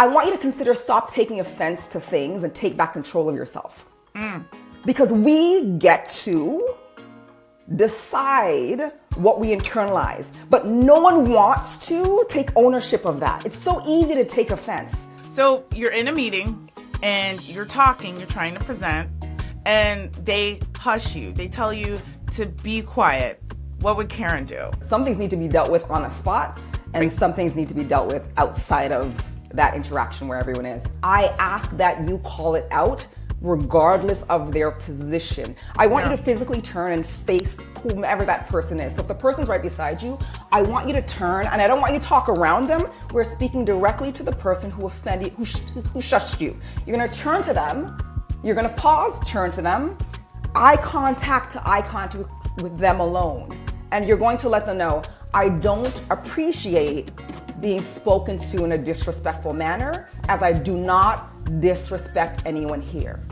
I want you to consider stop taking offense to things and take back control of yourself. Because we get to decide what we internalize, but no one wants to take ownership of that. It's so easy to take offense. So you're in a meeting and you're talking, you're trying to present, and they hush you. They tell you to be quiet. What would Karen do? Some things need to be dealt with on a spot, and some things need to be dealt with outside of that interaction where everyone is. I ask that you call it out regardless of their position. I want you to physically turn and face whomever that person is. So if the person's right beside you, I want you to turn, and I don't want you to talk around them. We're speaking directly to the person who offended, who shushed you. You're gonna turn to them, you're gonna pause, turn to them, eye contact to eye contact with them alone. And you're going to let them know, I don't appreciate being spoken to in a disrespectful manner, as I do not disrespect anyone here.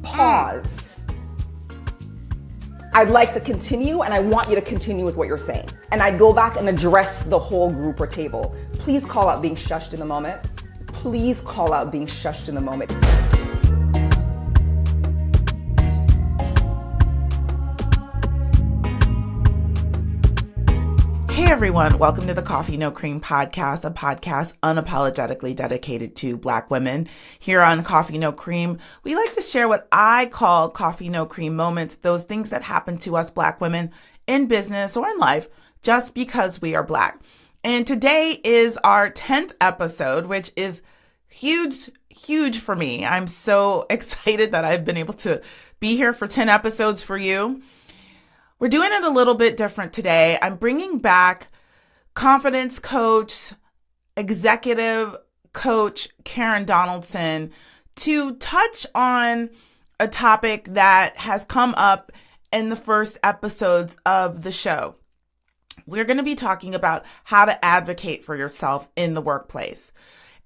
Pause. I'd like to continue, and I want you to continue with what you're saying. And I'd go back and address the whole group or table. Please call out being shushed in the moment. Please call out being shushed in the moment. Hey everyone, welcome to the Coffee No Cream podcast, a podcast unapologetically dedicated to Black women. Here on Coffee No Cream, we like to share what I call Coffee No Cream moments, those things that happen to us Black women in business or in life just because we are Black. And today is our 10th episode, which is huge for me. I'm so excited that I've been able to be here for 10 episodes for you. We're doing it a little bit different today. I'm bringing back confidence coach, executive coach Karen Donaldson to touch on a topic that has come up in the first episodes of the show. We're going to be talking about how to advocate for yourself in the workplace.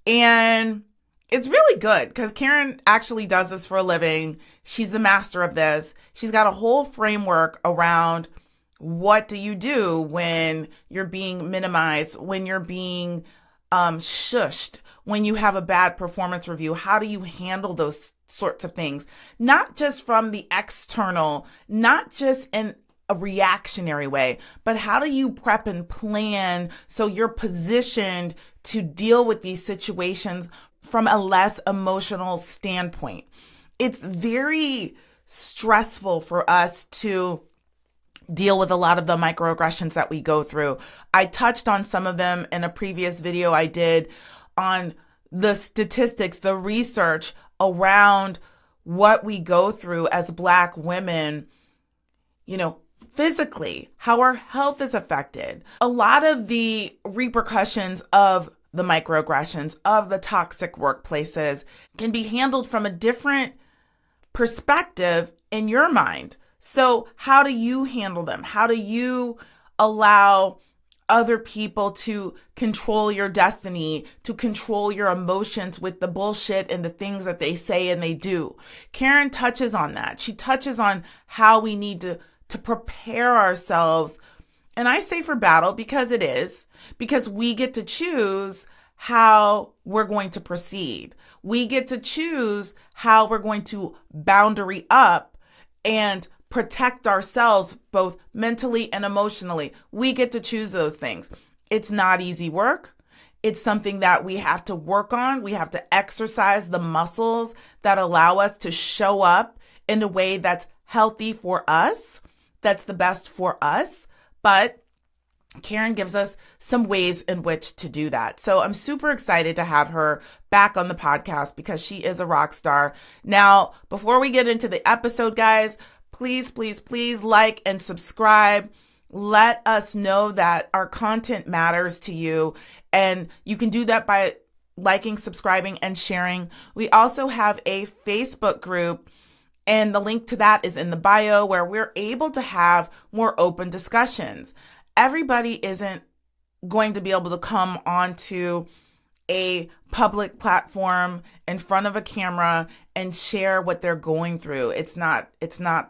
And it's really good because Karen actually does this for a living. She's the master of this. She's got a whole framework around what do you do when you're being minimized, when you're being shushed, when you have a bad performance review. How do you handle those sorts of things? Not just from the external, not just in a reactionary way, but how do you prep and plan so you're positioned to deal with these situations from a less emotional standpoint? It's very stressful for us to deal with a lot of the microaggressions that we go through. I touched on some of them in a previous video I did on the statistics, the research around what we go through as Black women, physically, how our health is affected. A lot of the repercussions of the microaggressions, of the toxic workplaces, can be handled from a different perspective in your mind. So how do you handle them? How do you allow other people to control your destiny, to control your emotions with the bullshit and the things that they say and they do? Karen touches on that. She touches on how we need to prepare ourselves. And I say for battle because it is, because we get to choose how we're going to proceed. We get to choose how we're going to boundary up and protect ourselves both mentally and emotionally. We get to choose those things. It's not easy work. It's something that we have to work on. We have to exercise the muscles that allow us to show up in a way that's healthy for us, that's the best for us. But Karen gives us some ways in which to do that. So I'm super excited to have her back on the podcast because she is a rock star. Now, before we get into the episode, guys, please like and subscribe. Let us know that our content matters to you. And you can do that by liking, subscribing, and sharing. We also have a Facebook group, and the link to that is in the bio, where we're able to have more open discussions. Everybody isn't going to be able to come onto a public platform in front of a camera and share what they're going through. It's not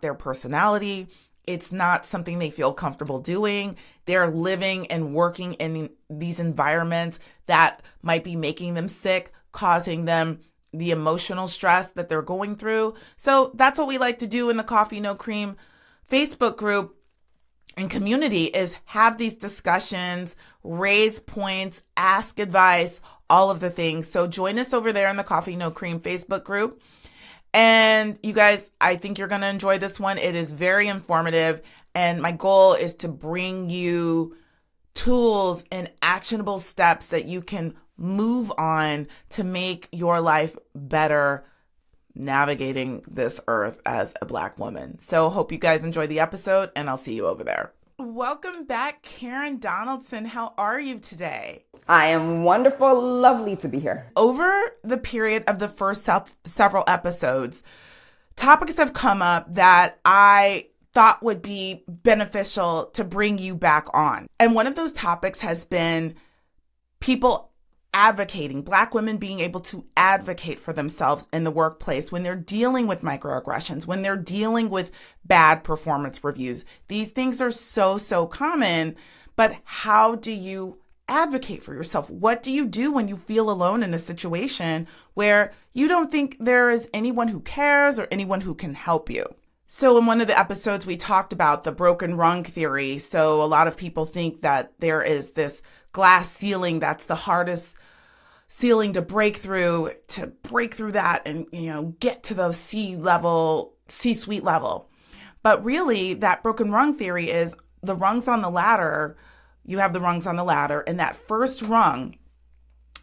their personality. It's not something they feel comfortable doing. They're living and working in these environments that might be making them sick, causing them the emotional stress that they're going through. So that's what we like to do in the Coffee No Cream Facebook group and community, is have these discussions, raise points, ask advice, all of the things. So join us over there in the Coffee No Cream Facebook group. And you guys, I think you're going to enjoy this one. It is very informative. And my goal is to bring you tools and actionable steps that you can move on to make your life better navigating this earth as a Black woman. So hope you guys enjoy the episode, and I'll see you over there. Welcome back, Karen Donaldson. How are you today? I am wonderful, lovely to be here. Over the period of the first several episodes, topics have come up that I thought would be beneficial to bring you back on. And one of those topics has been people advocating, Black women being able to advocate for themselves in the workplace when they're dealing with microaggressions, when they're dealing with bad performance reviews. These things are so common, but how do you advocate for yourself? What do you do when you feel alone in a situation where you don't think there is anyone who cares or anyone who can help you? So in one of the episodes, we talked about the broken rung theory. So a lot of people think that there is this glass ceiling that's the hardest ceiling to break through that and, get to the C-suite level. But really, that broken rung theory is the rungs on the ladder. You have the rungs on the ladder, and that first rung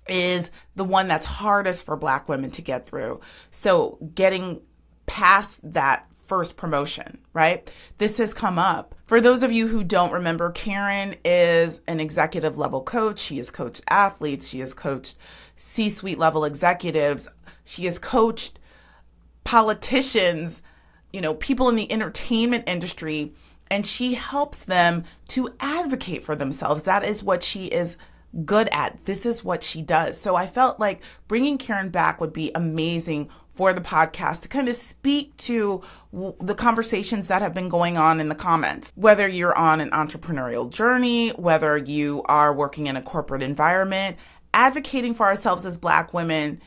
is the one that's hardest for Black women to get through. So getting past that first promotion, right? This has come up. For those of you who don't remember, Karen is an executive level coach. She has coached athletes. She has coached C-suite level executives. She has coached politicians, people in the entertainment industry, and she helps them to advocate for themselves. That is what she is good at. This is what she does. So I felt like bringing Karen back would be amazing for the podcast to kind of speak to the conversations that have been going on in the comments. Whether you're on an entrepreneurial journey, whether you are working in a corporate environment, advocating for ourselves as Black women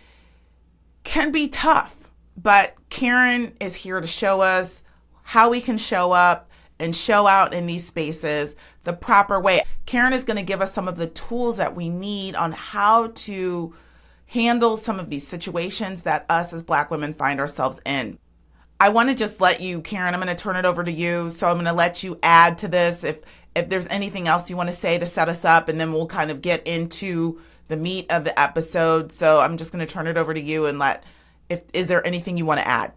can be tough. But Karen is here to show us how we can show up and show out in these spaces the proper way. Karen is going to give us some of the tools that we need on how to handle some of these situations that us as Black women find ourselves in. I want to just let you, Karen, I'm going to turn it over to you. So I'm going to let you add to this if there's anything else you want to say to set us up, and then we'll kind of get into the meat of the episode. So I'm just going to turn it over to you and is there anything you want to add?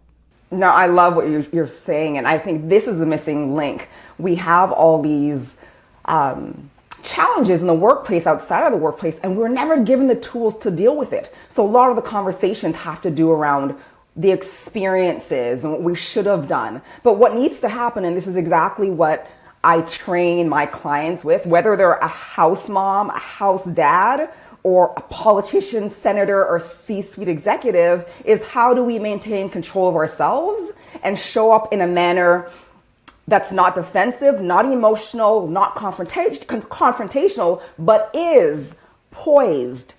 No, I love what you're saying, and I think this is the missing link. We have all these challenges in the workplace, outside of the workplace, and we're never given the tools to deal with it. So a lot of the conversations have to do around the experiences and what we should have done. But what needs to happen, and this is exactly what I train my clients with, whether they're a house mom, a house dad, or a politician, senator, or C-suite executive, is how do we maintain control of ourselves and show up in a manner that's not defensive, not emotional, not confrontational, but is poised,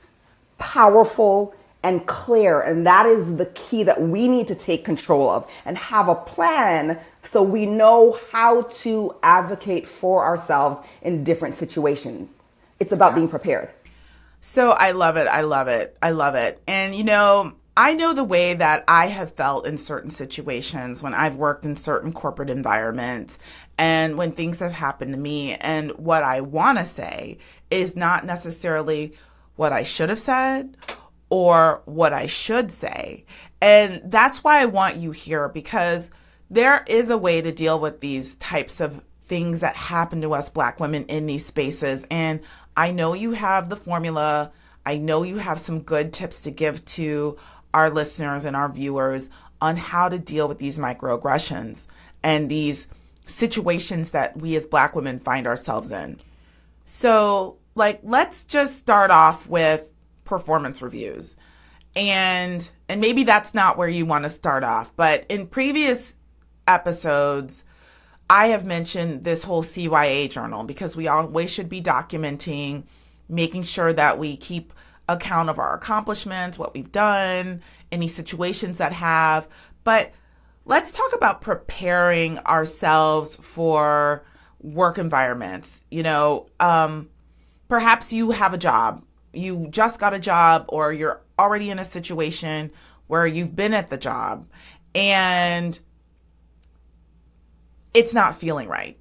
powerful, and clear. And that is the key that we need to take control of and have a plan so we know how to advocate for ourselves in different situations. It's about being prepared. So I love it. I love it. I love it. And, I know the way that I have felt in certain situations when I've worked in certain corporate environments and when things have happened to me. And what I want to say is not necessarily what I should have said or what I should say. And that's why I want you here, because there is a way to deal with these types of things that happen to us Black women in these spaces. And I know you have the formula. I know you have some good tips to give to our listeners and our viewers on how to deal with these microaggressions and these situations that we as Black women find ourselves in. So, let's just start off with performance reviews. And maybe that's not where you want to start off, but in previous episodes, I have mentioned this whole CYA journal because we always should be documenting, making sure that we keep account of our accomplishments, what we've done, any situations that have. But let's talk about preparing ourselves for work environments. Perhaps you have a job, you just got a job, or you're already in a situation where you've been at the job and it's not feeling right.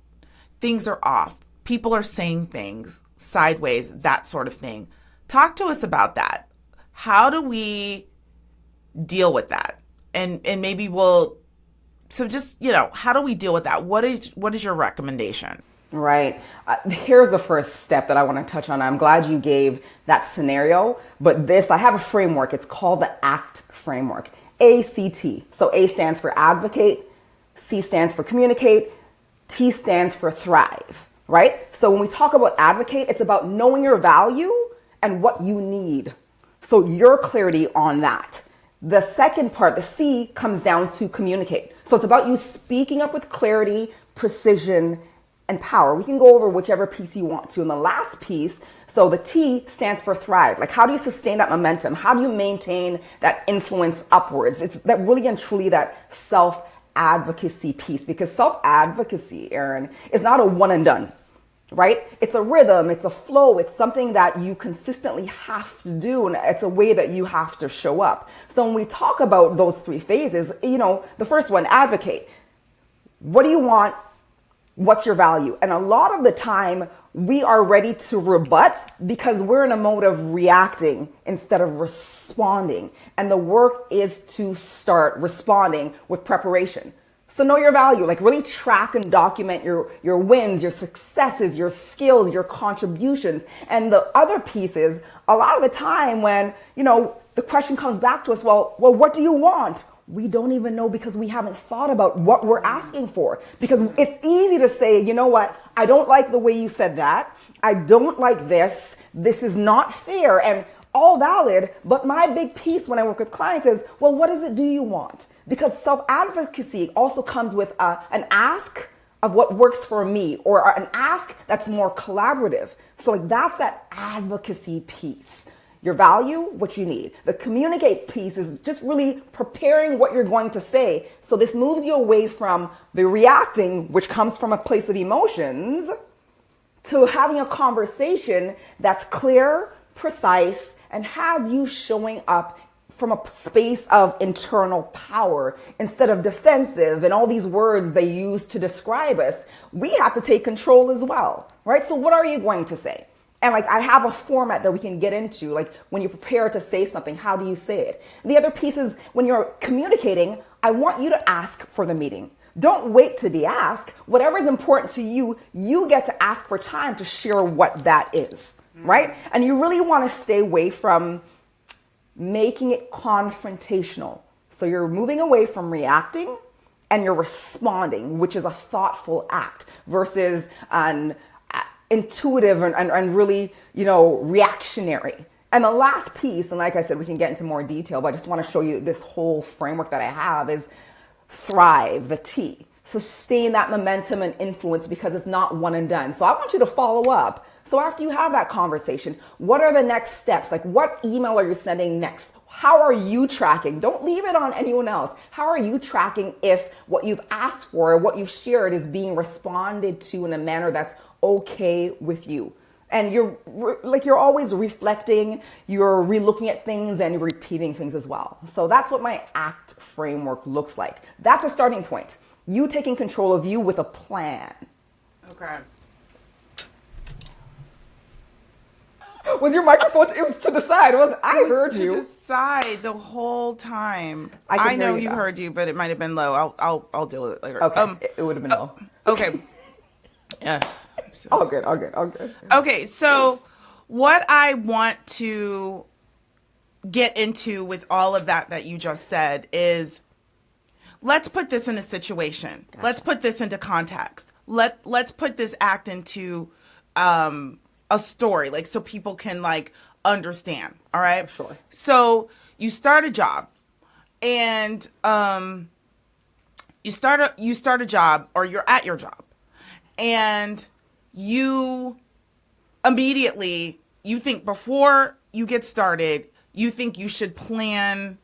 Things are off. People are saying things sideways, that sort of thing. Talk to us about that. How do we deal with that? And maybe how do we deal with that? What is your recommendation? Right. Here's the first step that I want to touch on. I'm glad you gave that scenario, but I have a framework. It's called the ACT framework, ACT. So A stands for advocate, C stands for communicate, T stands for thrive, right? So when we talk about advocate, it's about knowing your value and what you need. So your clarity on that. The second part, the C, comes down to communicate. So it's about you speaking up with clarity, precision, and power. We can go over whichever piece you want to. And the last piece, so the T stands for thrive. Like, how do you sustain that momentum? How do you maintain that influence upwards? It's that really and truly that self-advocacy piece, because self-advocacy, Aaron, is not a one and done, right? It's a rhythm, it's a flow, it's something that you consistently have to do, and it's a way that you have to show up. So when we talk about those three phases, the first one, advocate. What do you want? What's your value? And a lot of the time we are ready to rebut because we're in a mode of reacting instead of responding. And the work is to start responding with preparation. So know your value, like really track and document your wins, your successes, your skills, your contributions. And the other piece is, a lot of the time when, the question comes back to us, well, what do you want? We don't even know because we haven't thought about what we're asking for. Because it's easy to say, you know what, I don't like the way you said that. I don't like this. This is not fair, and all valid. But my big piece when I work with clients is, well, what is it do you want? Because self-advocacy also comes with an ask of what works for me, or an ask that's more collaborative. So that's that advocacy piece. Your value, what you need. The communicate piece is just really preparing what you're going to say. So this moves you away from the reacting, which comes from a place of emotions, to having a conversation that's clear, precise, and has you showing up from a space of internal power instead of defensive and all these words they use to describe us. We have to take control as well, right? So what are you going to say? And I have a format that we can get into, like when you prepare to say something, how do you say it? The other piece is when you're communicating, I want you to ask for the meeting. Don't wait to be asked. Whatever is important to you, you get to ask for time to share what that is, right? And you really want to stay away from making it confrontational. So you're moving away from reacting and you're responding, which is a thoughtful act versus an intuitive and really, reactionary. And the last piece, and like I said, we can get into more detail, but I just want to show you this whole framework that I have, is thrive, the T. Sustain that momentum and influence, because it's not one and done. So I want you to follow up. So after you have that conversation, what are the next steps? Like, what email are you sending next? How are you tracking? Don't leave it on anyone else. How are you tracking if what you've asked for, what you've shared, is being responded to in a manner that's okay with you? And you're always reflecting, you're relooking at things, and you're repeating things as well. So that's what my ACT framework looks like. That's a starting point. You taking control of you with a plan. Okay. Was your microphone? It was to the side. I heard you. To the side the whole time. I know you heard you, but it might have been low. I'll deal with it later. Okay. It would have been low. Okay. Yeah. All good. Okay, so what I want to get into with all of that you just said is, let's put this in a situation. Gotcha. Let's put this into context. Let's put this act into a story, like, so people can understand. All right. Sure. So you start a job, and you start a job, or you're at your job, and you immediately, you think before you get started, you think you should plan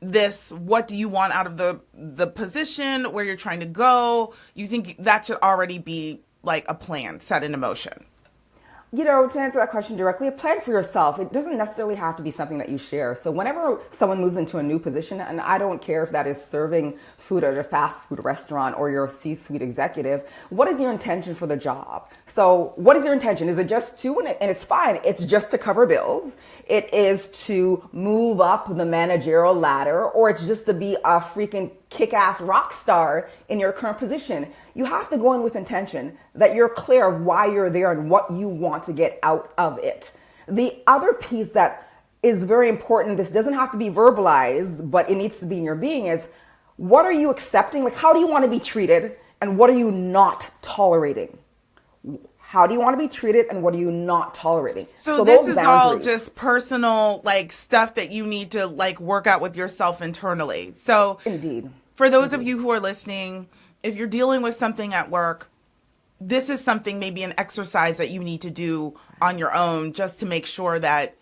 this, what do you want out of the position, where you're trying to go? You think that should already be like a plan set in motion? You know, to answer that question directly, a plan for yourself. It doesn't necessarily have to be something that you share. So whenever someone moves into a new position, and I don't care if that is serving food at a fast food restaurant or you're a C-suite executive, what is your intention for the job? So what is your intention? Is it just to, and it's fine, it's just to cover bills. It is to move up the managerial ladder, or it's just to be a freaking kick-ass rock star in your current position. You have to go in with intention, that you're clear of why you're there and what you want to get out of it. The other piece that is very important, this doesn't have to be verbalized, but it needs to be in your being, is what are you accepting? Like, how do you want to be treated, and what are you not tolerating? How do you want to be treated, and what are you not tolerating? So this is all just personal, like, stuff that you need to, like, work out with yourself internally. So indeed, for those of you who are listening, if you're dealing with something at work, this is something, maybe an exercise that you need to do on your own, just to make sure that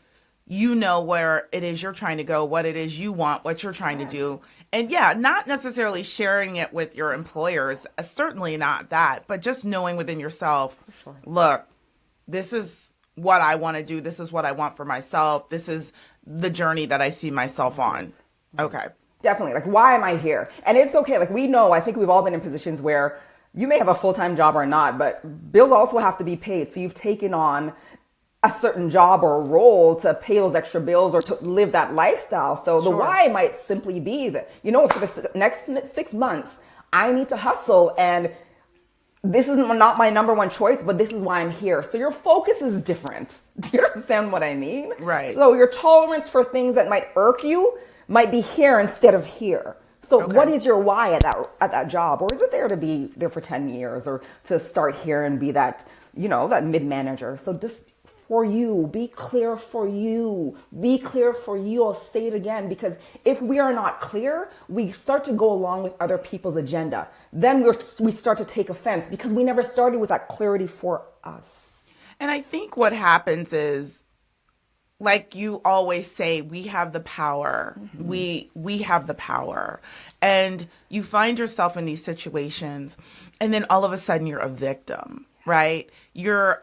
you know where it is you're trying to go, what it is you want, what you're trying to do. And yeah, not necessarily sharing it with your employers, certainly not that, but just knowing within yourself, look, this is what I want to do. This is what I want for myself. This is the journey that I see myself on. Okay. Definitely. Like, why am I here? And it's okay. Like, we know, I think we've all been in positions where you may have a full-time job or not, but bills also have to be paid. So you've taken on a certain job or a role to pay those extra bills or to live that lifestyle. So the why might simply be that, you know, for the next 6 months, I need to hustle, and this is not my number one choice, but this is why I'm here. So your focus is different. Do you understand what I mean? Right. So your tolerance for things that might irk you might be here instead of here. So what is your why at that job? Or is it there to be there for 10 years, or to start here and be that, you know, that mid-manager? So just for you, be clear for you. Be clear for you. I'll say it again, because if we are not clear, we start to go along with other people's agenda. Then we start to take offense because we never started with that clarity for us. And I think what happens is, like you always say, we have the power. Mm-hmm. We have the power. And you find yourself in these situations, and then all of a sudden you're a victim, right? You're,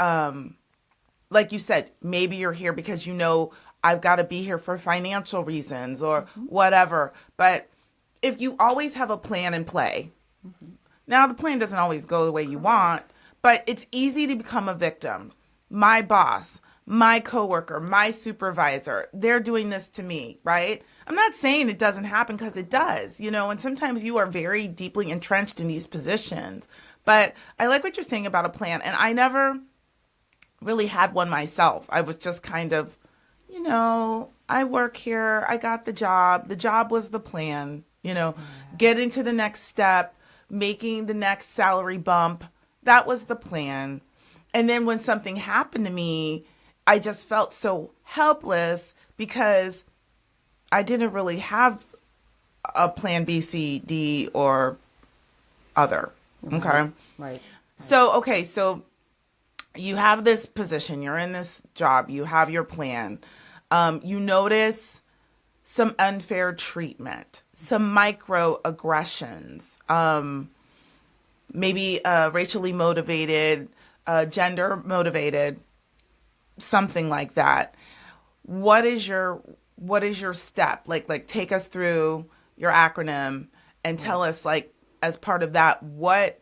like you said, maybe you're here because you know I've got to be here for financial reasons or whatever. But if you always have a plan in play, now the plan doesn't always go the way you want, but it's easy to become a victim. My boss, my coworker, my supervisor, they're doing this to me, right? I'm not saying it doesn't happen, because it does, you know, and sometimes you are very deeply entrenched in these positions. But I like what you're saying about a plan, and I never really had one myself. I was just kind of, you know, I work here, I got the job. The job was the plan, you know, getting to the next step, making the next salary bump. That was the plan. And then when something happened to me, I just felt so helpless because I didn't really have a plan B, C, D, or other. Okay. Right. So you have this position, you're in this job, you have your plan. You notice some unfair treatment, some microaggressions, maybe racially motivated, gender motivated, something like that. What is your step? Like take us through your acronym and tell us, like, as part of that, what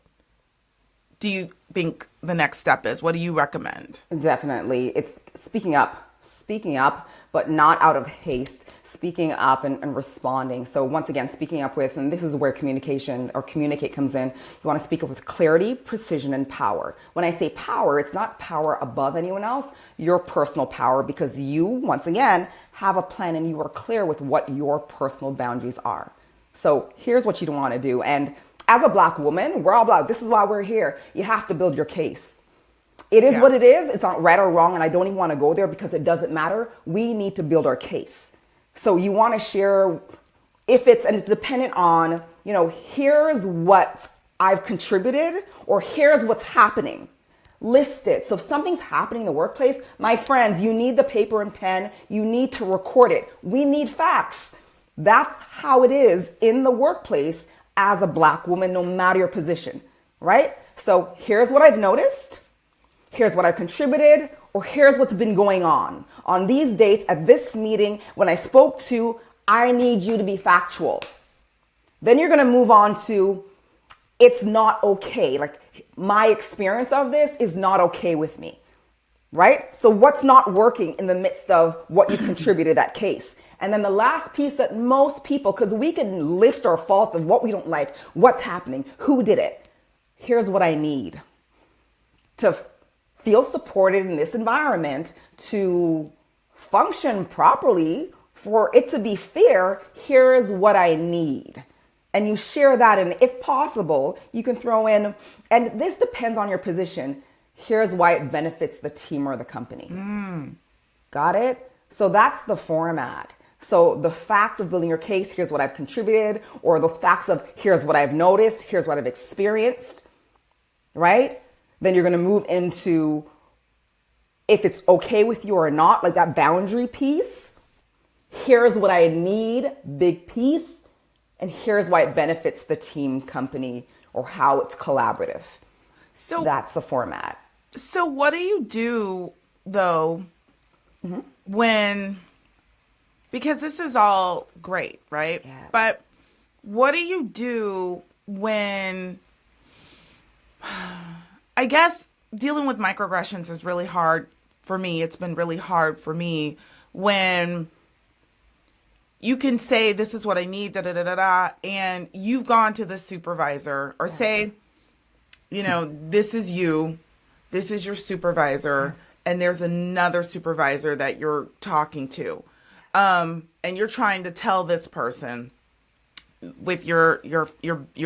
do you think the next step is? What do you recommend? Definitely. It's speaking up, but not out of haste, speaking up and responding. So once again, speaking up with, and this is where communication or communicate comes in. You want to speak up with clarity, precision, and power. When I say power, it's not power above anyone else, your personal power, because you, once again, have a plan and you are clear with what your personal boundaries are. So here's what you don't want to do. And as a Black woman, we're all Black. This is why we're here. You have to build your case. It is what it is. It's not right or wrong. And I don't even want to go there because it doesn't matter. We need to build our case. So you want to share and it's dependent on, you know, here's what I've contributed or here's what's happening. List it. So if something's happening in the workplace, my friends, you need the paper and pen. You need to record it. We need facts. That's how it is in the workplace as a Black woman, no matter your position, right? So here's what I've noticed. Here's what I've contributed, or here's what's been going on. On these dates, at this meeting, when I spoke to, I need you to be factual. Then you're gonna move on to, it's not okay. Like, my experience of this is not okay with me, right? So what's not working in the midst of what you've contributed that case? And then the last piece that most people, because we can list our faults of what we don't like, what's happening, who did it. Here's what I need to feel supported in this environment, to function properly, for it to be fair. Here is what I need. And you share that, and if possible, you can throw in, and this depends on your position, here's why it benefits the team or the company. Got it? So that's the format. So the fact of building your case, here's what I've contributed, or those facts of here's what I've noticed, here's what I've experienced, right? Then you're gonna move into if it's okay with you or not, like that boundary piece. Here's what I need, big piece, and here's why it benefits the team, company, or how it's collaborative. So that's the format. So what do you do though when, because this is all great, right? Yeah. But what do you do when, I guess dealing with microaggressions is really hard for me. It's been really hard for me when you can say, this is what I need, da, da, da, da, da, and you've gone to the supervisor, or say, you know, this is you, this is your supervisor, and there's another supervisor that you're talking to. And you're trying to tell this person with your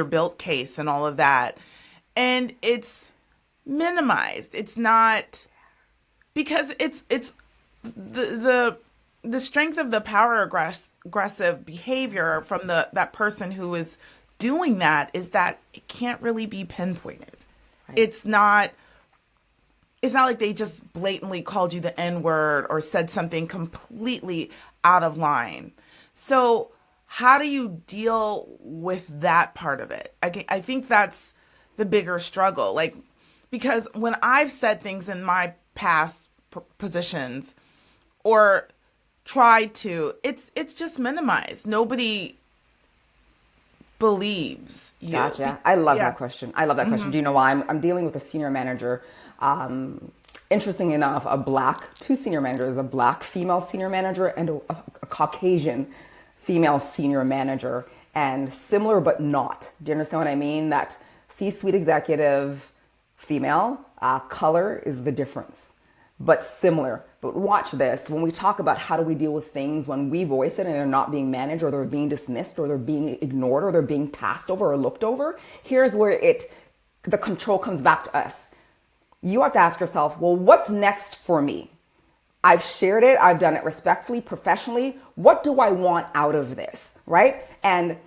built case and all of that. And it's minimized. It's not, because it's the strength of the power aggressive behavior from that person who is doing that is that it can't really be pinpointed. Right. It's not like they just blatantly called you the N-word or said something completely out of line. So how do you deal with that part of it? I think that's the bigger struggle. Like, because when I've said things in my past positions or tried to, it's just minimized. Nobody believes you. Gotcha. I love that question. I love that question. Do you know why? I'm dealing with a senior manager. Interesting enough, two senior managers, a Black female senior manager and a Caucasian female senior manager, and similar but not. Do you understand what I mean? That C-suite executive, female, color is the difference, but similar. But watch this. When we talk about how do we deal with things when we voice it and they're not being managed, or they're being dismissed, or they're being ignored, or they're being passed over or looked over, here's where the control comes back to us. You have to ask yourself, well, what's next for me? I've shared it. I've done it respectfully, professionally. What do I want out of this, right? And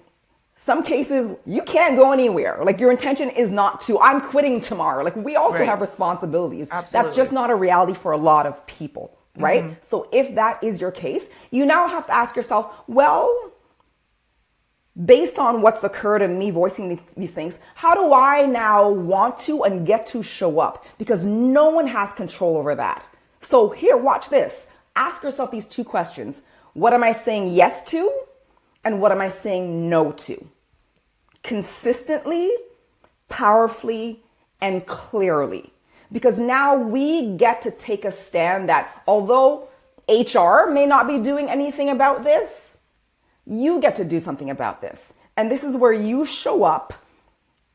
some cases, you can't go anywhere. Like, your intention is not to, I'm quitting tomorrow. Like, we also have responsibilities. Absolutely. That's just not a reality for a lot of people, right? So if that is your case, you now have to ask yourself, well, based on what's occurred and me voicing these things, how do I now want to and get to show up? Because no one has control over that. So here, watch this. Ask yourself these two questions. What am I saying yes to? And what am I saying no to? Consistently, powerfully, and clearly. Because now we get to take a stand that although HR may not be doing anything about this, you get to do something about this. And this is where you show up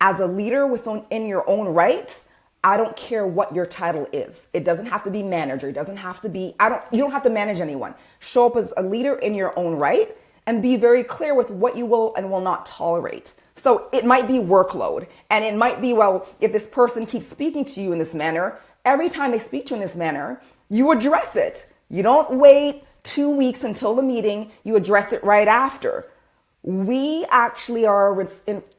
as a leader in your own right. I don't care what your title is. It doesn't have to be manager. It doesn't have to be, you don't have to manage anyone. Show up as a leader in your own right and be very clear with what you will and will not tolerate. So it might be workload, and it might be, well, if this person keeps speaking to you in this manner, every time they speak to you in this manner, you address it. You don't wait 2 weeks until the meeting, you address it right after. we actually are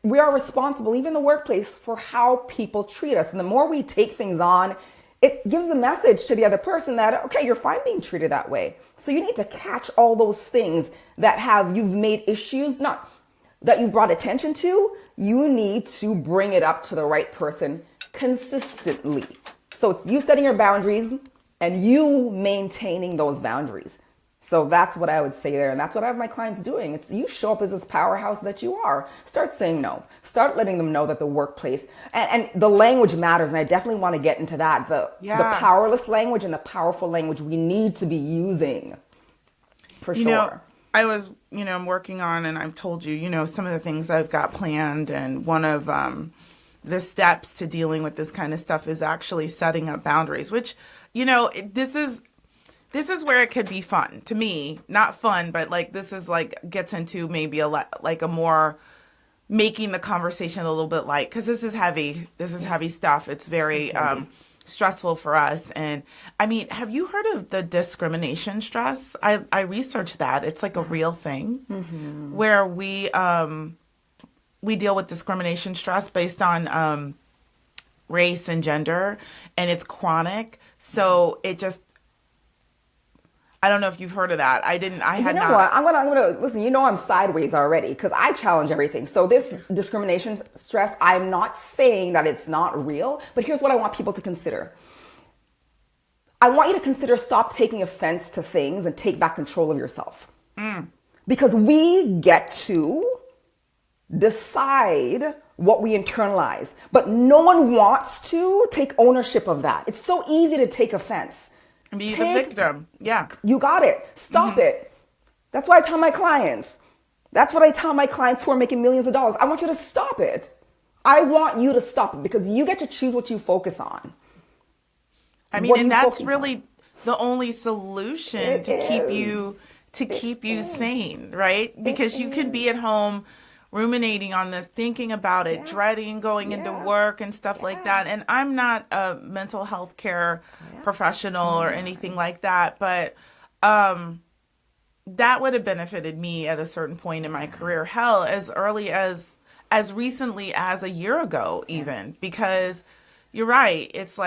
we are responsible, even in the workplace, for how people treat us. And the more we take things on, it gives a message to the other person that, okay, you're fine being treated that way. So you need to catch all those things that you've made issues, not that you've brought attention to. You need to bring it up to the right person consistently. So it's you setting your boundaries and you maintaining those boundaries. So that's what I would say there. And that's what I have my clients doing. It's you show up as this powerhouse that you are. Start saying no. Start letting them know that the workplace and the language matters. And I definitely want to get into that. The powerless language and the powerful language we need to be using for sure. I was, I'm working on, and I've told you, some of the things I've got planned. And one of the steps to dealing with this kind of stuff is actually setting up boundaries, which, this is where it could be fun to me. Not fun, but this is gets into maybe a more making the conversation a little bit light, because this is heavy. This is heavy stuff. It's very stressful for us. And I mean, have you heard of the discrimination stress? I researched that. It's a real thing where we deal with discrimination stress based on race and gender, and it's chronic. So it just, I don't know if you've heard of that. I had not. What? I'm gonna listen. I'm sideways already because I challenge everything. So this discrimination stress, I'm not saying that it's not real, but here's what I want people to consider. I want you to consider stop taking offense to things and take back control of yourself. Because we get to decide what we internalize, but no one wants to take ownership of that. It's so easy to take offense. Be the victim. Yeah. You got it. Stop it. That's what I tell my clients. That's what I tell my clients who are making millions of dollars. I want you to stop it. I want you to stop it because you get to choose what you focus on. I mean, and that's really the only solution to keep you sane, right? Because you can be at home ruminating on this, thinking about it, dreading going into work and stuff like that. And I'm not a mental health care professional or anything like that, but that would have benefited me at a certain point in my career. Hell, as early as recently as a year ago, even, because you're right. It's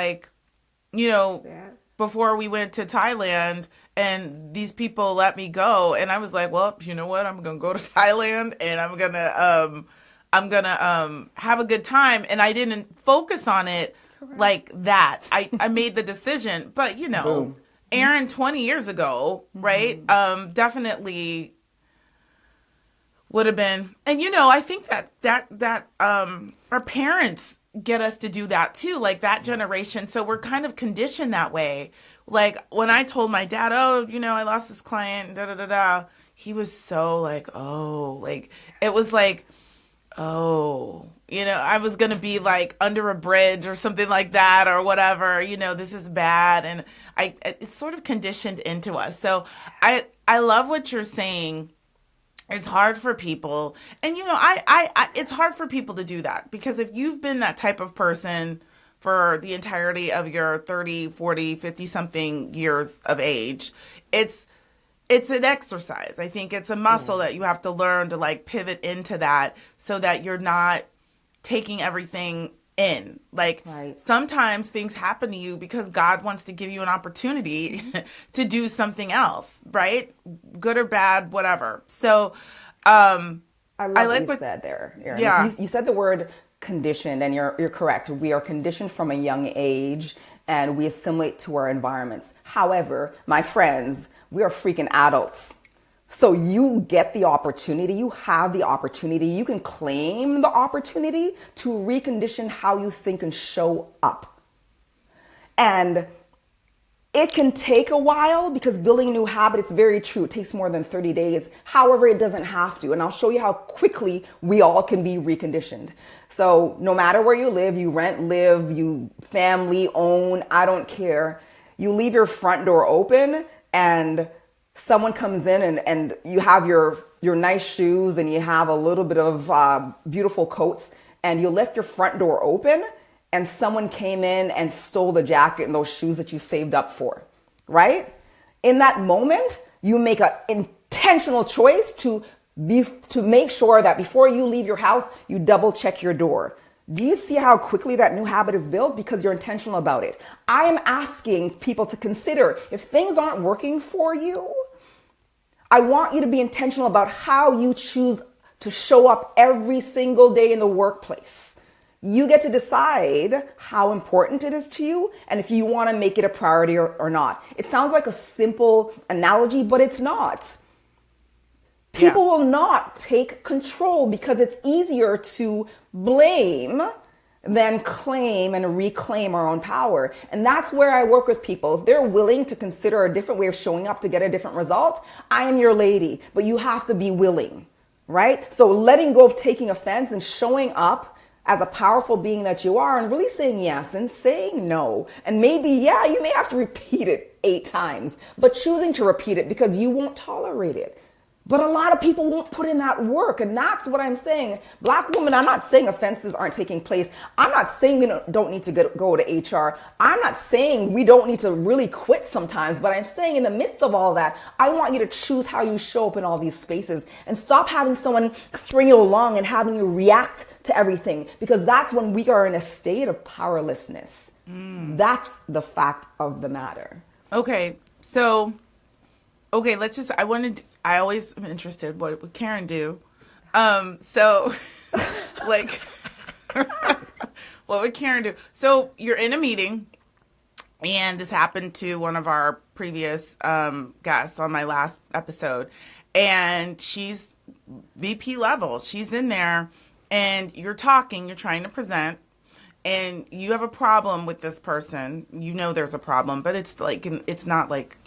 before we went to Thailand and these people let me go, and I was like, well, you know what? I'm going to go to Thailand and I'm going to have a good time. And I didn't focus on it like that. I made the decision, but Aaron 20 years ago, right? Definitely would have been. And, I think that our parents get us to do that too, that generation. So we're kind of conditioned that way. When I told my dad, I lost this client, he was so it was I was going to be under a bridge or something like that or whatever, this is bad. And it's sort of conditioned into us. So I love what you're saying. It's hard for people. And, it's hard for people to do that because if you've been that type of person for the entirety of your 30, 40, 50 something years of age, it's an exercise. I think it's a muscle that you have to learn to pivot into that so that you're not taking everything in. Sometimes things happen to you because God wants to give you an opportunity to do something else, right? Good or bad, whatever. So I love what you said there, Erin. Yeah. You said the word conditioned, and you're correct. We are conditioned from a young age and we assimilate to our environments. However, my friends, we are freaking adults. So you get the opportunity, you have the opportunity, you can claim the opportunity to recondition how you think and show up. And it can take a while because building a new habit, it's very true. It takes more than 30 days. However, it doesn't have to. And I'll show you how quickly we all can be reconditioned. So no matter where you live, you rent, live, you family, own, I don't care. You leave your front door open and someone comes in and you have your nice shoes and you have a little bit of beautiful coats and you left your front door open and someone came in and stole the jacket and those shoes that you saved up for, right? In that moment, you make an intentional choice to to make sure that before you leave your house, you double check your door. Do you see how quickly that new habit is built? Because you're intentional about it. I am asking people to consider, if things aren't working for you, I want you to be intentional about how you choose to show up every single day in the workplace. You get to decide how important it is to you and if you want to make it a priority or not. It sounds like a simple analogy, but it's not. People will not take control because it's easier to blame than claim and reclaim our own power. And that's where I work with people. If they're willing to consider a different way of showing up to get a different result, I am your lady, but you have to be willing, right? So letting go of taking offense and showing up as a powerful being that you are and really saying yes and saying no. And maybe, you may have to repeat it 8 times, but choosing to repeat it because you won't tolerate it. But a lot of people won't put in that work. And that's what I'm saying. Black women, I'm not saying offenses aren't taking place. I'm not saying we don't need to go to HR. I'm not saying we don't need to really quit sometimes. But I'm saying in the midst of all that, I want you to choose how you show up in all these spaces and stop having someone string you along and having you react to everything. Because that's when we are in a state of powerlessness. That's the fact of the matter. Okay, I always am interested, what would Karen do? What would Karen do? So you're in a meeting, and this happened to one of our previous guests on my last episode, and she's VP level. She's in there, and you're trying to present, and you have a problem with this person. You know there's a problem, but it's not like,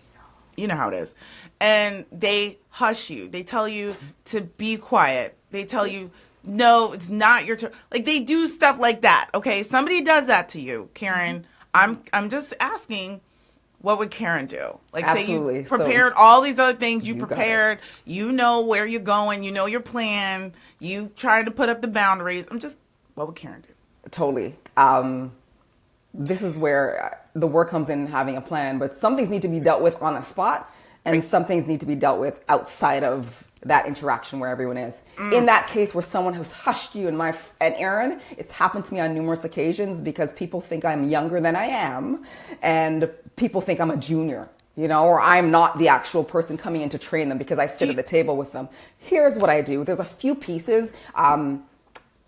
you know how it is. And they hush you. They tell you to be quiet. They tell you, no, it's not your turn. Like, they do stuff like that. Okay, somebody does that to you, Karen. I'm just asking, what would Karen do? Like, Absolutely. Say you prepared all these other things. You prepared. You know where you're going. You know your plan. You trying to put up the boundaries. What would Karen do? Totally. This is where the work comes in, having a plan, but some things need to be dealt with on the spot and some things need to be dealt with outside of that interaction where everyone is. In that case where someone has hushed you and Aaron, it's happened to me on numerous occasions because people think I'm younger than I am and people think I'm a junior, or I'm not the actual person coming in to train them because I sit at the table with them. Here's what I do. There's a few pieces.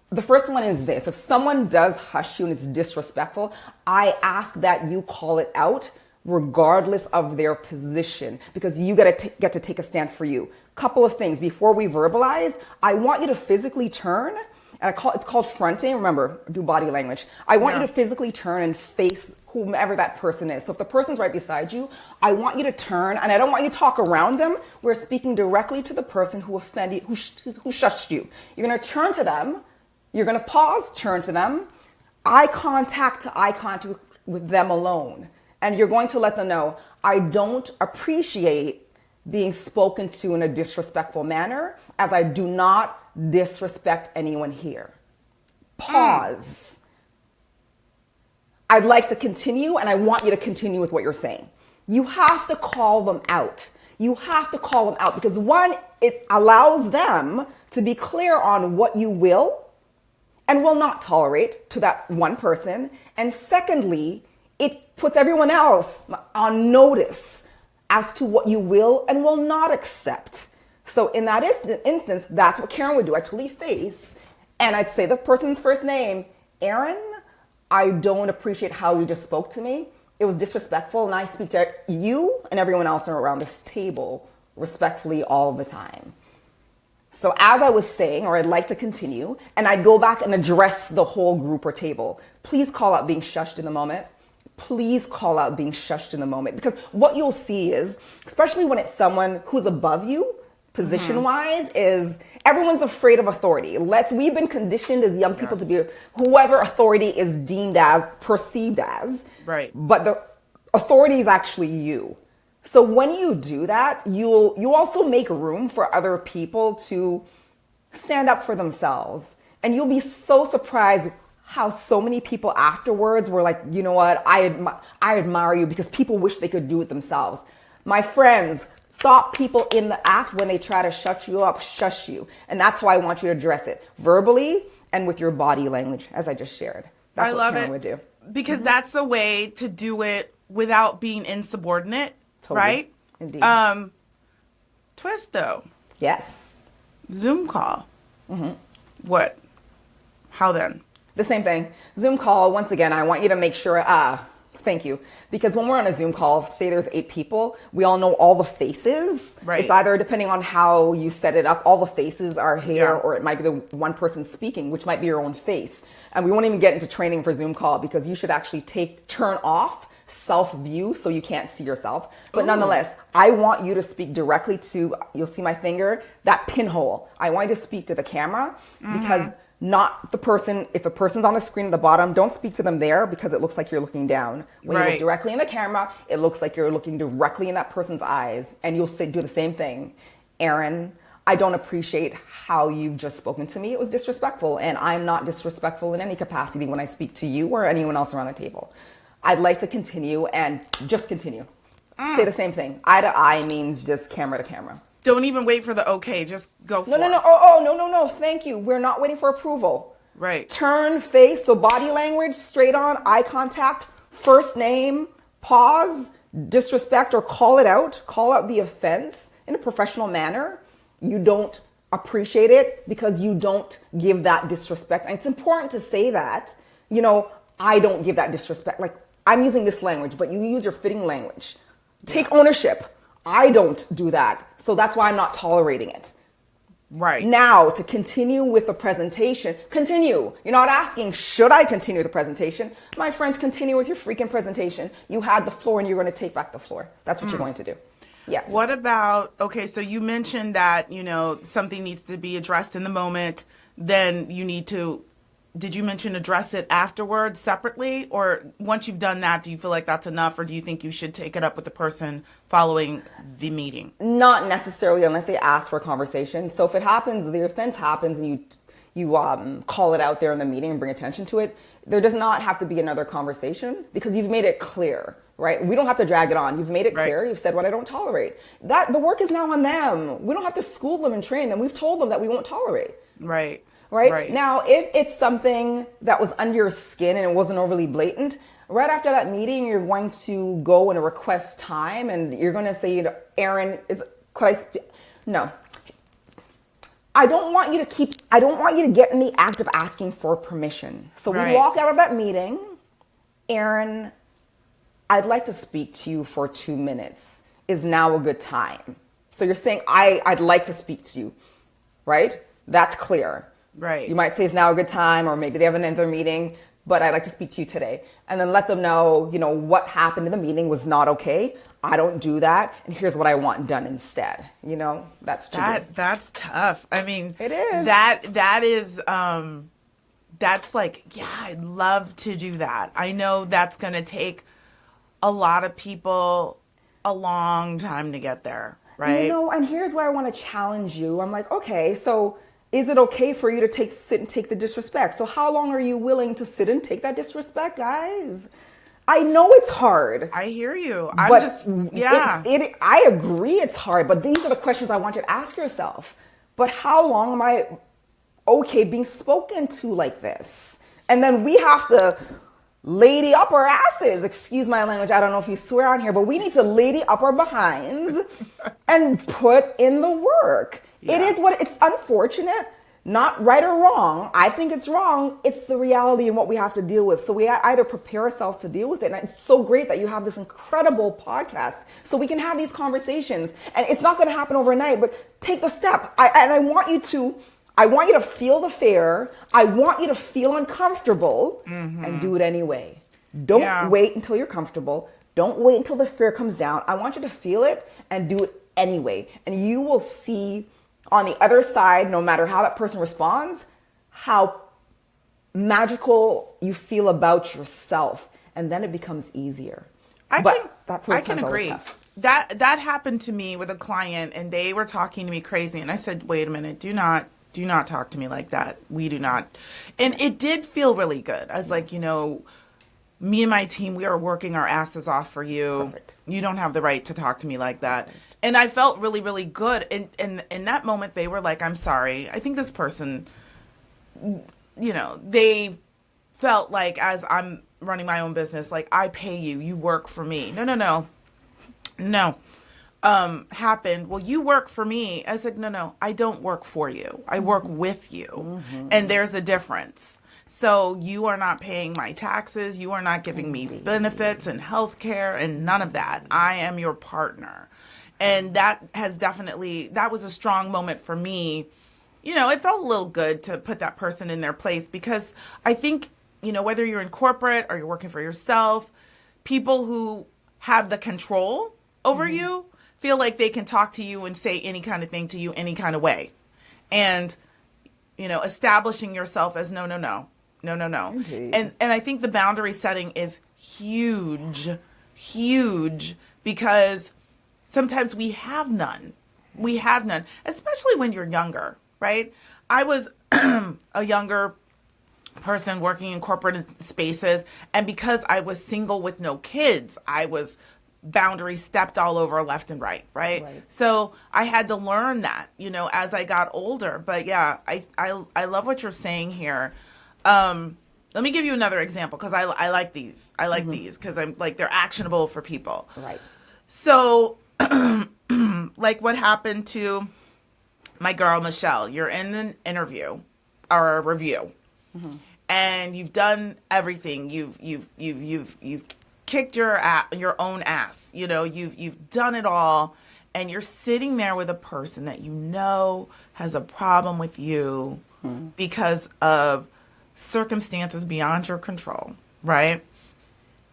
The first one is this. If someone does hush you and it's disrespectful, I ask that you call it out regardless of their position because you get to take a stand for you. Couple of things. Before we verbalize, I want you to physically turn, and it's called fronting. Remember, do body language. I want you to physically turn and face whomever that person is. So if the person's right beside you, I want you to turn, and I don't want you to talk around them. We're speaking directly to the person who offended, who shushed you. You're going to turn to them. You're going to pause, turn to them, eye contact with them alone. And you're going to let them know, I don't appreciate being spoken to in a disrespectful manner, as I do not disrespect anyone here. Pause. I'd like to continue, and I want you to continue with what you're saying. You have to call them out. You have to call them out because, one, it allows them to be clear on what you will and will not tolerate to that one person. And secondly, it puts everyone else on notice as to what you will and will not accept. So in that instance, that's what Karen would do. Actually face, and I'd say the person's first name, Aaron, I don't appreciate how you just spoke to me. It was disrespectful, and I speak to you and everyone else around this table respectfully all the time. So as I was saying, or I'd like to continue, and I'd go back and address the whole group or table. Please call out being shushed in the moment. Please call out being shushed in the moment. Because what you'll see is, especially when it's someone who's above you, position-wise, is everyone's afraid of authority. We've been conditioned as young people to be whoever authority is deemed as, perceived as. Right. But the authority is actually you. So when you do that, you also make room for other people to stand up for themselves. And you'll be so surprised how so many people afterwards were like, you know what, I admire you because people wish they could do it themselves. My friends, Stop people in the act when they try to shut you up, shush you. And that's how I want you to address it, verbally and with your body language, as I just shared. That's what Karen would do. Because that's a way to do it without being insubordinate, Totally. right? Indeed. Twist, though. Yes. Zoom call. What? How then? The same thing. Zoom call, once again, I want you to make sure, thank you. Because when we're on a Zoom call, say there's 8 people, we all know all the faces. Right. It's either, depending on how you set it up, all the faces are here, Yeah. or it might be the one person speaking, which might be your own face. And we won't even get into training for Zoom call because you should actually turn off self-view so you can't see yourself. But nonetheless, I want you to speak directly to, you'll see my finger, that pinhole. I want you to speak to the camera because not the person, if the person's on the screen at the bottom, don't speak to them there because it looks like you're looking down. When you look directly in the camera, it looks like you're looking directly in that person's eyes, and you'll do the same thing. Aaron, I don't appreciate how you've just spoken to me. It was disrespectful, and I'm not disrespectful in any capacity when I speak to you or anyone else around the table. I'd like to continue, and just continue. Say the same thing. Eye to eye means just camera to camera. Don't even wait for the okay. Just go for it. No. No. Thank you. We're not waiting for approval. Right. Turn, face, so body language, straight on, eye contact, first name, pause, disrespect, or call it out. Call out the offense in a professional manner. You don't appreciate it because you don't give that disrespect. And it's important to say that, I don't give that disrespect. Like, I'm using this language, but you use your fitting language. Take ownership. I don't do that. So that's why I'm not tolerating it. Right. Now, to continue with the presentation, continue. You're not asking, should I continue the presentation? My friends, continue with your freaking presentation. You had the floor and you're going to take back the floor. That's what you're going to do. Yes. What about, okay, so you mentioned that, something needs to be addressed in the moment. Then you need to, did you mention address it afterwards separately? Or once you've done that, do you feel like that's enough? Or do you think you should take it up with the person following the meeting? Not necessarily unless they ask for a conversation. So if it happens, the offense happens and you call it out there in the meeting and bring attention to it, there does not have to be another conversation because you've made it clear, right? We don't have to drag it on. You've made it clear. You've said what I don't tolerate. That the work is now on them. We don't have to school them and train them. We've told them that we won't tolerate. Right. Now, if it's something that was under your skin and it wasn't overly blatant, right after that meeting, you're going to go and request time and you're going to say, Aaron, could I speak? No. I don't want you to get in the act of asking for permission. So we walk out of that meeting, Aaron, I'd like to speak to you for 2 minutes. Is now a good time? So you're saying, I'd like to speak to you, right? That's clear. Right. You might say it's now a good time, or maybe they have another meeting, but I'd like to speak to you today. And then let them know, what happened in the meeting was not okay. I don't do that. And here's what I want done instead. That's what you do. That's tough. I mean, it is. That is, that's like, yeah, I'd love to do that. I know that's going to take a lot of people a long time to get there. Right. And here's where I want to challenge you. I'm like, okay, so is it okay for you to sit and take the disrespect? So how long are you willing to sit and take that disrespect, guys? I know it's hard. I hear you. I agree it's hard, but these are the questions I want you to ask yourself. But how long am I okay being spoken to like this? And then we have to lady up our asses. Excuse my language. I don't know if you swear on here, but we need to lady up our behinds and put in the work. Yeah. It's unfortunate, not right or wrong. I think it's wrong. It's the reality and what we have to deal with. So we either prepare ourselves to deal with it. And it's so great that you have this incredible podcast so we can have these conversations. And it's not going to happen overnight, but take the step. I want you to feel the fear. I want you to feel uncomfortable and do it anyway. Don't wait until you're comfortable. Don't wait until the fear comes down. I want you to feel it and do it anyway. And you will see on the other side, no matter how that person responds, how magical you feel about yourself. And then it becomes easier. I can agree. That happened to me with a client and they were talking to me crazy. And I said, wait a minute, do not talk to me like that. We do not. And it did feel really good. I was like, me and my team, we are working our asses off for you. Perfect. You don't have the right to talk to me like that. And I felt really, really good. And in that moment, they were like, I'm sorry. I think this person, they felt like, as I'm running my own business, like, I pay you, you work for me. No. Happened, well, you work for me. I said, no, I don't work for you. I work with you. And there's a difference. So you are not paying my taxes. You are not giving me benefits and health care and none of that. I am your partner. And that was a strong moment for me. It felt a little good to put that person in their place, because I think, whether you're in corporate or you're working for yourself, people who have the control over you feel like they can talk to you and say any kind of thing to you any kind of way. And, establishing yourself as no. Indeed. And I think the boundary setting is huge, because sometimes we have none, especially when you're younger, right? I was a younger person working in corporate spaces, and because I was single with no kids, I was boundaries stepped all over left and right. So I had to learn that, as I got older. But yeah, I love what you're saying here. Let me give you another example, because I like these. I like these because I'm like, they're actionable for people. Right. So like what happened to my girl, Michelle. You're in an interview or a review, and you've done everything. You've kicked your own ass. You've done it all, and you're sitting there with a person that has a problem with you because of circumstances beyond your control, right?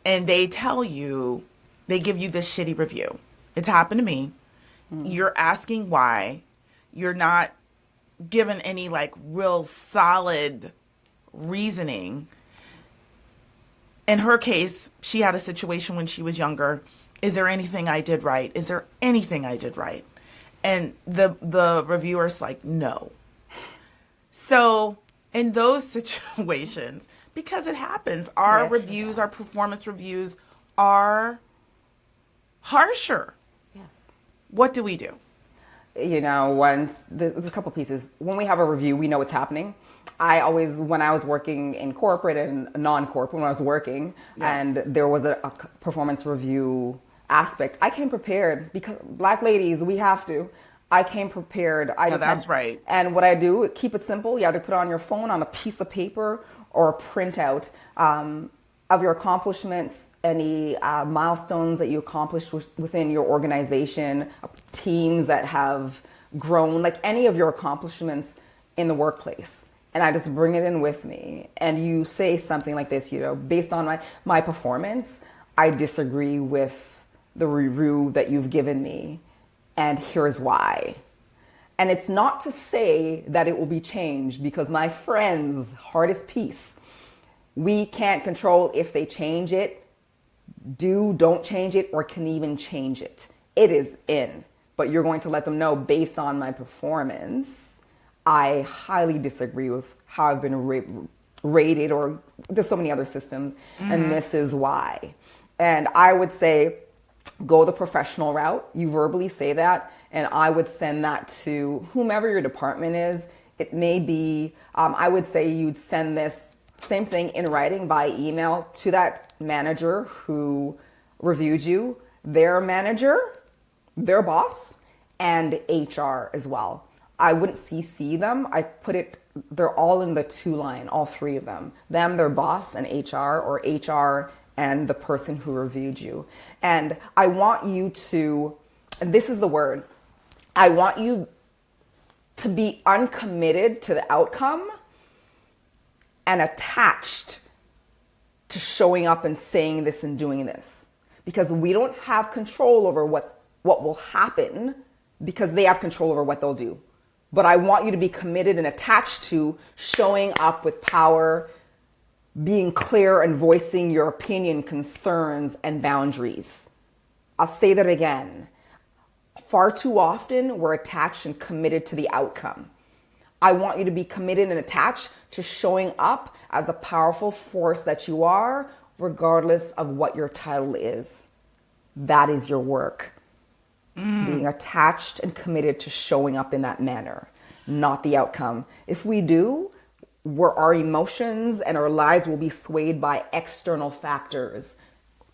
And they give you this shitty review. It's happened to me. You're asking why. You're not given any real solid reasoning. In her case, she had a situation when she was younger. Is there anything I did right? Is there anything I did right? And the reviewer's like, no. So in those situations, because it happens, our performance reviews are harsher. Yes. What do we do? Once there's a couple pieces. When we have a review, we know what's happening. When I was working in corporate and non-corporate, when I was working, and there was a performance review aspect, I came prepared, because Black ladies, we have to. I came prepared. That's right. And what I do, keep it simple. You either put it on your phone, on a piece of paper, or a printout of your accomplishments, any milestones that you accomplished within your organization, teams that have grown, like any of your accomplishments in the workplace. And I just bring it in with me. And you say something like this, based on my performance, I disagree with the review that you've given me, and here's why. And it's not to say that it will be changed, because my friend's hardest piece, we can't control if they change it, don't change it, or can even change it. It is in. But you're going to let them know, based on my performance, I highly disagree with how I've been rated, or there's so many other systems, and this is why. And I would say, go the professional route. You verbally say that, and I would send that to whomever your department is. It may be, I would say you'd send this same thing in writing by email to that manager who reviewed you, their manager, their boss, and HR as well. I wouldn't CC them. They're all in the 2 line, all 3 of them. Them, their boss, and HR, or HR and the person who reviewed you. And I want you to, and this is the word, I want you to be uncommitted to the outcome and attached to showing up and saying this and doing this. Because we don't have control over what will happen, because they have control over what they'll do. But I want you to be committed and attached to showing up with power, being clear and voicing your opinion, concerns, and boundaries. I'll say that again. Far too often, we're attached and committed to the outcome. I want you to be committed and attached to showing up as a powerful force that you are, regardless of what your title is. That is your work. being attached and committed to showing up in that manner, not the outcome. If we do, our emotions and our lives will be swayed by external factors.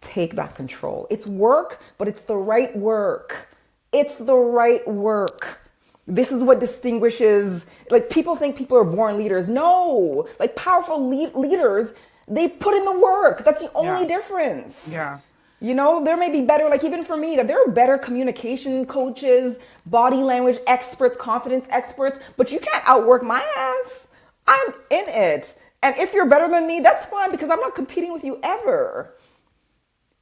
Take back control. It's work, but it's the right work. It's the right work. This is what distinguishes, like, people think people are born leaders. No, like, powerful leaders, they put in the work. That's the only difference. Yeah. You know, there may be better, like, even for me, that there are better communication coaches, body language experts, confidence experts, but you can't outwork my ass. I'm in it. And if you're better than me, that's fine, because I'm not competing with you ever.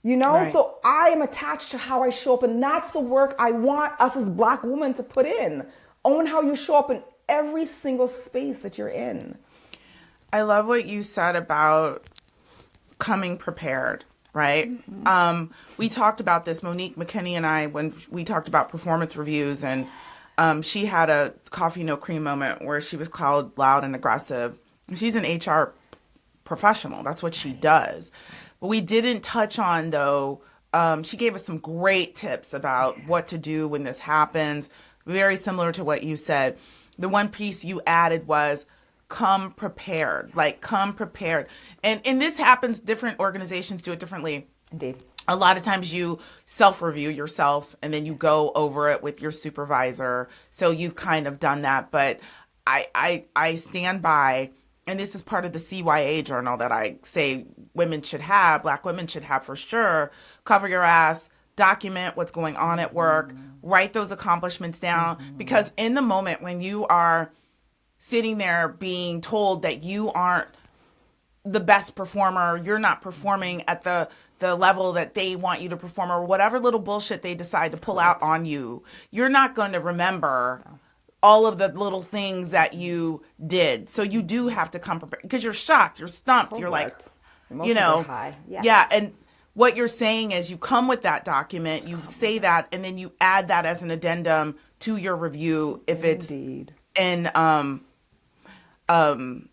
You know, Right. So I am attached to how I show up, and that's the work I want us as Black women to put in. Own how you show up in every single space that you're in. I love what you said about coming prepared, right? Mm-hmm. We talked about this, Monique McKinney and I, when we talked about performance reviews, and she had a coffee no cream moment where she was called loud and aggressive. She's an HR professional. That's what she does. But we didn't touch on, though, she gave us some great tips about what to do when this happens. Very similar to what you said. The one piece you added was come prepared, like come prepared. And this happens, different organizations do it differently. Indeed. A lot of times you self-review yourself and then you go over it with your supervisor. So you've kind of done that. But I stand by, and this is part of the CYA journal that I say women should have, Black women should have for sure. Cover your ass, document what's going on at work, write those accomplishments down. Because in the moment when you are sitting there being told that you aren't the best performer, you're not performing at the level that they want you to perform, or whatever little bullshit they decide to pull out on you, you're not going to remember all of the little things that you did. So you do have to come prepared, because you're shocked, you're stumped, you're like, emotions are high. Yes. Yeah. And what you're saying is you come with that document, you say that, and then you add that as an addendum to your review if it's in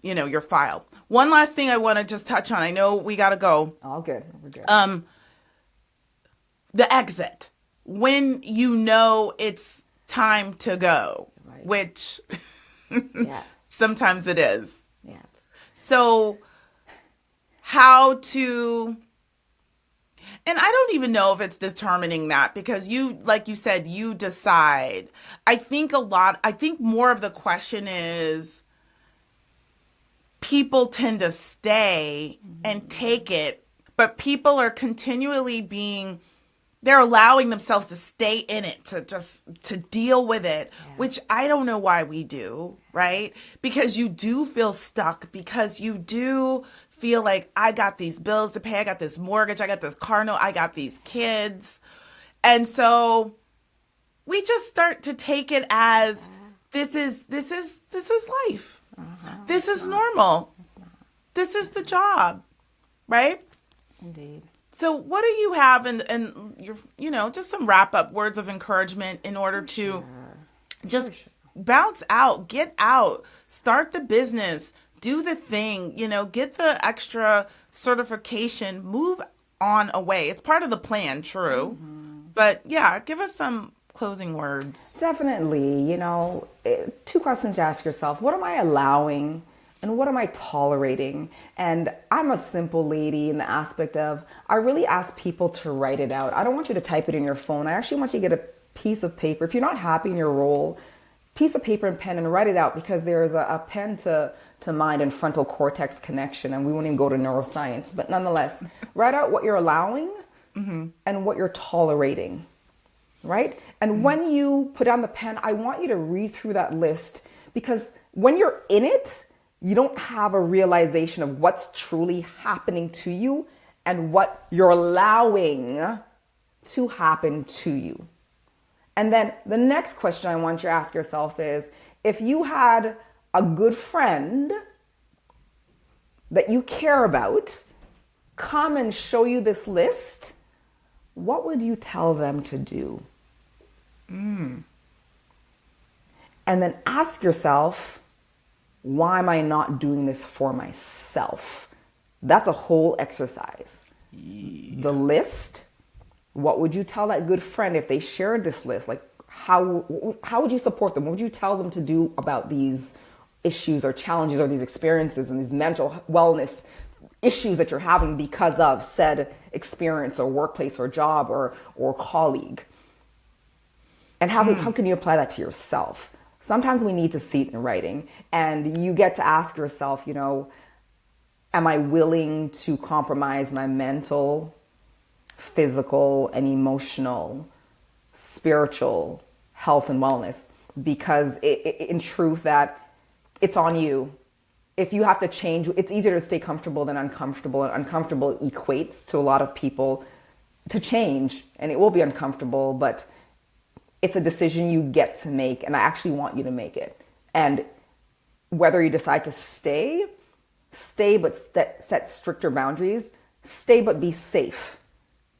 your file. One last thing I want to just touch on. I know we got to go. All good. We're good. The exit. When you know it's time to go, right. Which sometimes it is. Yeah. So how to, and I don't even know if it's determining that, because you, like you said, you decide. I think more of the question is, people tend to stay and take it, but people are continually they're allowing themselves to stay in it, to deal with it, which I don't know why we do, right? Because you do feel stuck, because you do feel like, I got these bills to pay, I got this mortgage, I got this car note, I got these kids. And so we just start to take it as this is life. This is normal. This is the job, right? Indeed. So what do you have and your, just some wrap up words of encouragement in order to just bounce out, get out, start the business, do the thing, get the extra certification, move on away. It's part of the plan, true. But yeah, give us some closing words. Definitely, two questions to ask yourself. What am I allowing and what am I tolerating? And I'm a simple lady in the aspect of, I really ask people to write it out. I don't want you to type it in your phone. I actually want you to get a piece of paper. If you're not happy in your role, piece of paper and pen and write it out, because there's a pen to mind and frontal cortex connection, and we won't even go to neuroscience. But nonetheless, write out what you're allowing and what you're tolerating. Right? And when you put down the pen, I want you to read through that list, because when you're in it, you don't have a realization of what's truly happening to you and what you're allowing to happen to you. And then the next question I want you to ask yourself is, if you had a good friend that you care about come and show you this list, what would you tell them to do? And then ask yourself, why am I not doing this for myself? That's a whole exercise. The list, What would you tell that good friend if they shared this list? Like, how would you support them? What would you tell them to do about these issues or challenges or these experiences and these mental wellness issues that you're having because of said experience or workplace or job or colleague? And how can you apply that to yourself? Sometimes we need to see it in writing, and you get to ask yourself, you know, am I willing to compromise my mental, physical, and emotional, spiritual health and wellness? Because in truth, that it's on you. If you have to change, it's easier to stay comfortable than uncomfortable, and uncomfortable equates to a lot of people to change, and it will be uncomfortable, but it's a decision you get to make, and I actually want you to make it. And whether you decide to stay but set stricter boundaries, stay but be safe,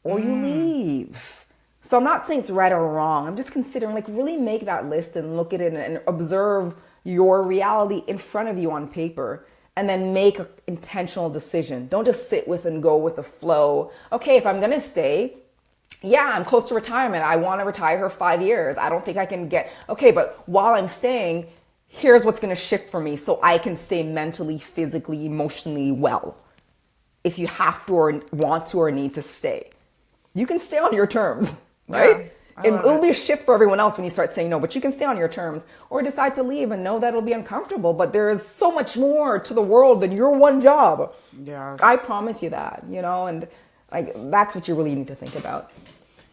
or you leave. So I'm not saying it's right or wrong. I'm just considering, like, really make that list and look at it and observe your reality in front of you on paper, and then make an intentional decision. Don't just sit with and go with the flow. Okay, if I'm gonna stay, yeah, I'm close to retirement. I want to retire for 5 years. I don't think I can get, okay, but while I'm staying, here's what's going to shift for me so I can stay mentally, physically, emotionally well. If you have to or want to or need to stay, you can stay on your terms, right? Yeah, it'll be a shift for everyone else when you start saying no, but you can stay on your terms, or decide to leave and know that it'll be uncomfortable, but there is so much more to the world than your one job. Yes. I promise you that, you know, and like, that's what you really need to think about.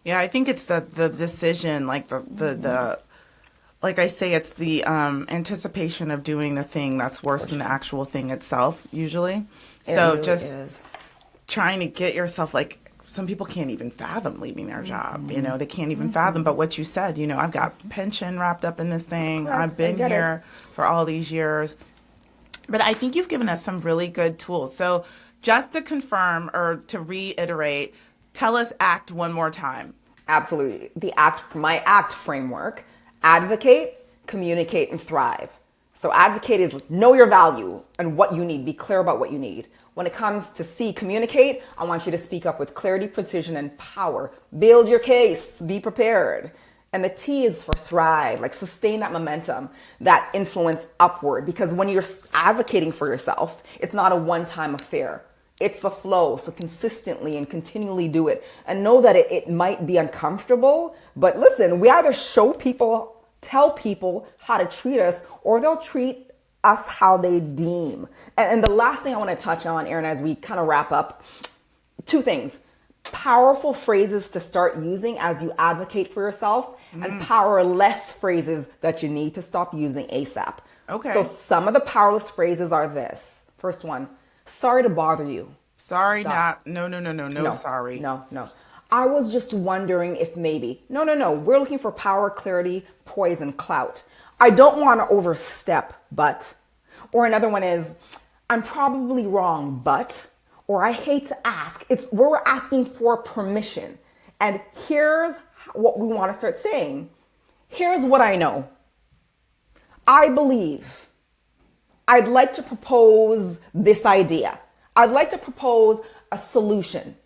Yeah, I think it's the decision, like the like I say, it's the anticipation of doing the thing that's worse than the actual thing itself, usually. So really just trying to get yourself, like, some people can't even fathom leaving their job, you know, they can't even fathom. But what you said, you know, I've got pension wrapped up in this thing. Correct. I've been here for all these years. But I think you've given us some really good tools. So just to confirm or to reiterate, tell us ACT one more time. Absolutely. My ACT framework: advocate, communicate, and thrive. So advocate is know your value and what you need. Be clear about what you need. When it comes to C, communicate, I want you to speak up with clarity, precision, and power. Build your case. Be prepared. And the T is for thrive, like sustain that momentum, that influence upward. Because when you're advocating for yourself, it's not a one-time affair. It's a flow. So consistently and continually do it. And know that it might be uncomfortable, but listen, we either tell people how to treat us, or they'll treat us how they deem. And the last thing I want to touch on, Erin, as we kind of wrap up, 2 things. Powerful phrases to start using as you advocate for yourself, and powerless phrases that you need to stop using ASAP. Okay. So some of the powerless phrases are this. First one: sorry to bother you. Sorry, Stop. no, sorry. No. I was just wondering if maybe. No. We're looking for power, clarity, poise, and clout. I don't want to overstep, but. Or another one is, I'm probably wrong, but. Or I hate to ask. It's where we're asking for permission. And here's what we want to start saying. Here's what I know. I believe. I'd like to propose this idea. I'd like to propose a solution.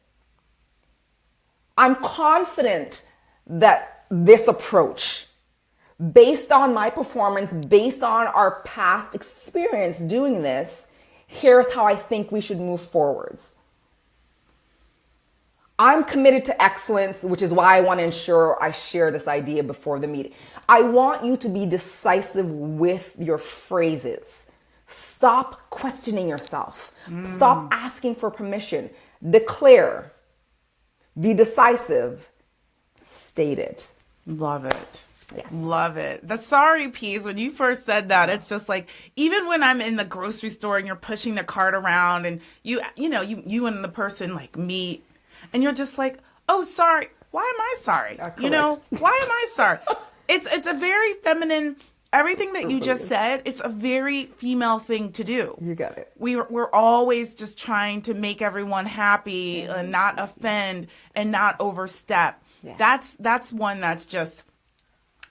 I'm confident that this approach, based on my performance, based on our past experience doing this, here's how I think we should move forwards. I'm committed to excellence, which is why I want to ensure I share this idea before the meeting. I want you to be decisive with your phrases. Stop questioning yourself. Stop asking for permission. Declare. Be decisive. State it. Love it. Yes. Love it. The sorry piece, when you first said that, it's just like, even when I'm in the grocery store and you're pushing the cart around and you and the person like meet and you're just like, oh, sorry. Why am I sorry? You know, why am I sorry? It's a very feminine, everything that you just said, it's a very female thing to do. You got it. We're always just trying to make everyone happy and not offend and not overstep. Yeah. That's one that's just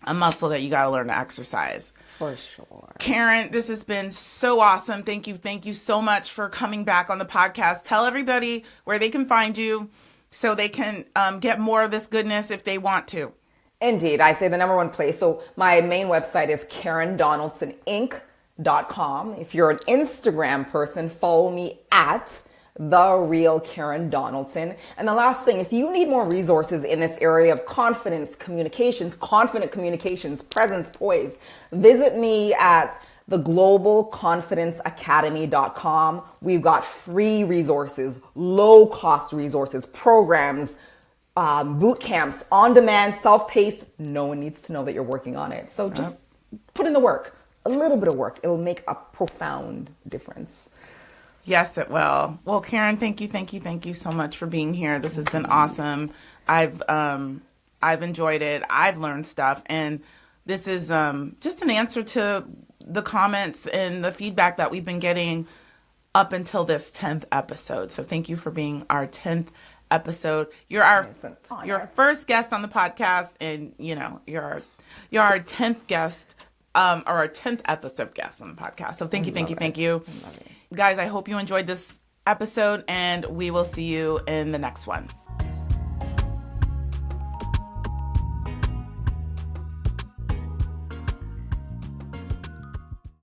a muscle that you got to learn to exercise. For sure. Karen, this has been so awesome. Thank you so much for coming back on the podcast. Tell everybody where they can find you. so they can get more of this goodness if they want to. Indeed. I say the number one place. So my main website is KarenDonaldsonInc.com. If you're an Instagram person, follow me at The Real Karen Donaldson. And the last thing, if you need more resources in this area of confident communications, presence, poise, visit me at theglobalconfidenceacademy.com. We've got free resources, low cost resources, programs, boot camps, on demand, self-paced. No one needs to know that you're working on it. So just put in the work, a little bit of work. It will make a profound difference. Yes, it will. Well, Karen, thank you so much for being here. This has been awesome. I've enjoyed it. I've learned stuff, and this is just an answer to the comments and the feedback that we've been getting up until this 10th episode. So thank you for being our 10th episode. You're our first guest on the podcast, and you're our 10th guest, or our 10th episode guest on the podcast. So thank you. Guys, I hope you enjoyed this episode, and we will see you in the next one.